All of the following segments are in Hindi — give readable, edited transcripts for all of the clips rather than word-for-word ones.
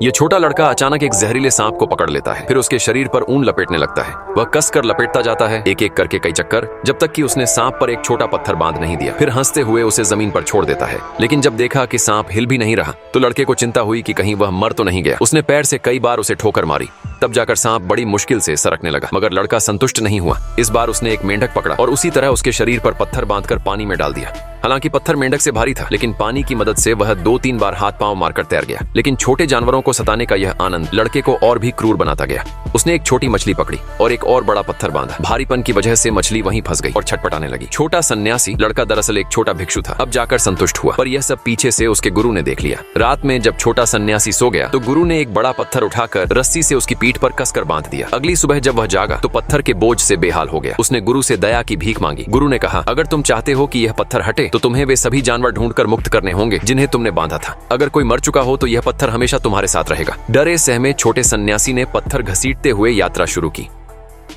ये छोटा लड़का अचानक एक जहरीले सांप को पकड़ लेता है, फिर उसके शरीर पर ऊन लपेटने लगता है। वह कसकर लपेटता जाता है, एक एक करके कई चक्कर, जब तक कि उसने सांप पर एक छोटा पत्थर बांध नहीं दिया। फिर हंसते हुए उसे जमीन पर छोड़ देता है। लेकिन जब देखा कि सांप हिल भी नहीं रहा तो लड़के को चिंता हुई कि कहीं वह मर तो नहीं गया। उसने पैर से कई बार उसे ठोकर मारी, तब जाकर सांप बड़ी मुश्किल से सरकने लगा। मगर लड़का संतुष्ट नहीं हुआ। इस बार उसने एक मेंढक पकड़ा और उसी तरह उसके शरीर पर पत्थर बांधकर पानी में डाल दिया। हालांकि पत्थर मेंढक से भारी था, लेकिन पानी की मदद से वह 2-3 बार हाथ पांव मारकर तैर गया। लेकिन छोटे जानवरों को सताने का यह आनंद लड़के को और भी क्रूर बनाता गया। उसने एक छोटी मछली पकड़ी और एक और बड़ा पत्थर बांधा। भारीपन की वजह से मछली वहीं फंस गई और छटपटाने लगी। छोटा सन्यासी लड़का दरअसल एक छोटा भिक्षु था। अब जाकर संतुष्ट हुआ, पर यह सब पीछे से उसके गुरु ने देख लिया। रात में जब छोटा सन्यासी सो गया तो गुरु ने एक बड़ा पत्थर उठाकर रस्सी से उसकी पीठ पर कसकर बांध दिया। अगली सुबह जब वह जागा तो पत्थर के बोझ से बेहाल हो गया। उसने गुरु से दया की भीख मांगी। गुरु ने कहा, अगर तुम चाहते हो कि यह पत्थर हटे तो तुम्हें वे सभी जानवर ढूंढकर मुक्त करने होंगे जिन्हें तुमने बांधा था। अगर कोई मर चुका हो तो यह पत्थर हमेशा तुम्हारे साथ रहेगा। डरे सहमे छोटे सन्यासी ने पत्थर घसीटते हुए यात्रा शुरू की।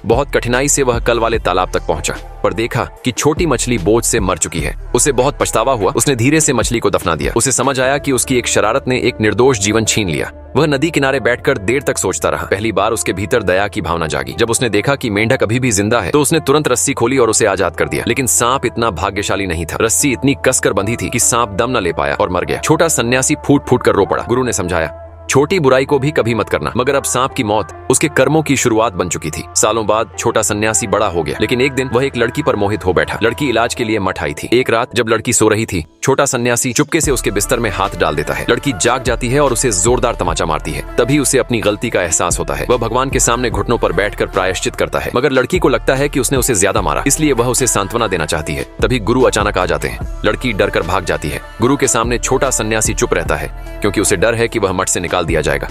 बहुत कठिनाई से वह कल वाले तालाब तक पहुंचा, पर देखा कि छोटी मछली बोझ से मर चुकी है। उसे बहुत पछतावा हुआ। उसने धीरे से मछली को दफना दिया। उसे समझ आया कि उसकी एक शरारत ने एक निर्दोष जीवन छीन लिया। वह नदी किनारे बैठकर देर तक सोचता रहा। पहली बार उसके भीतर दया की भावना जागी। जब उसने देखा कि मेंढक अभी भी जिंदा है तो उसने तुरंत रस्सी खोली और उसे आजाद कर दिया। लेकिन सांप इतना भाग्यशाली नहीं था। रस्सी इतनी कसकर बंधी थी कि सांप दम न ले पाया और मर गया। छोटा सन्यासी फूट फूट कर रो पड़ा। गुरु ने समझाया, छोटी बुराई को भी कभी मत करना। मगर अब सांप की मौत उसके कर्मों की शुरुआत बन चुकी थी। सालों बाद छोटा सन्यासी बड़ा हो गया, लेकिन एक दिन वह एक लड़की पर मोहित हो बैठा। लड़की इलाज के लिए मठ आई थी। एक रात जब लड़की सो रही थी, छोटा सन्यासी चुपके से उसके बिस्तर में हाथ डाल देता है। लड़की जाग जाती है और उसे जोरदार तमाचा मारती है। तभी उसे अपनी गलती का एहसास होता है। वह भगवान के सामने घुटनों पर बैठकर प्रायश्चित करता है। मगर लड़की को लगता है कि उसने उसे ज्यादा मारा, इसलिए वह उसे सांत्वना देना चाहती है। तभी गुरु अचानक आ जाते हैं। लड़की डरकर भाग जाती है। गुरु के सामने छोटा सन्यासी चुप रहता है, क्योंकि उसे डर है कि वह मठ से निकाल दिया जाएगा।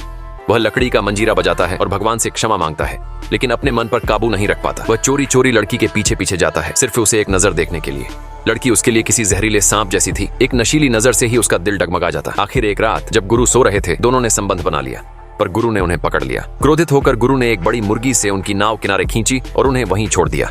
वह लकड़ी का मंजीरा बजाता है और भगवान से क्षमा मांगता है, लेकिन अपने मन पर काबू नहीं रख पाता। वह चोरी चोरी लड़की के पीछे पीछे जाता है, सिर्फ उसे एक नजर देखने के लिए। लड़की उसके लिए किसी जहरीले सांप जैसी थी। एक नशीली नजर से ही उसका दिल डगमगा जाता। आखिर एक रात जब गुरु सो रहे थे, दोनों ने संबंध बना लिया, पर गुरु ने उन्हें पकड़ लिया। क्रोधित होकर गुरु ने एक बड़ी मुर्गी से उनकी नाव किनारे खींची और उन्हें वहीं छोड़ दिया।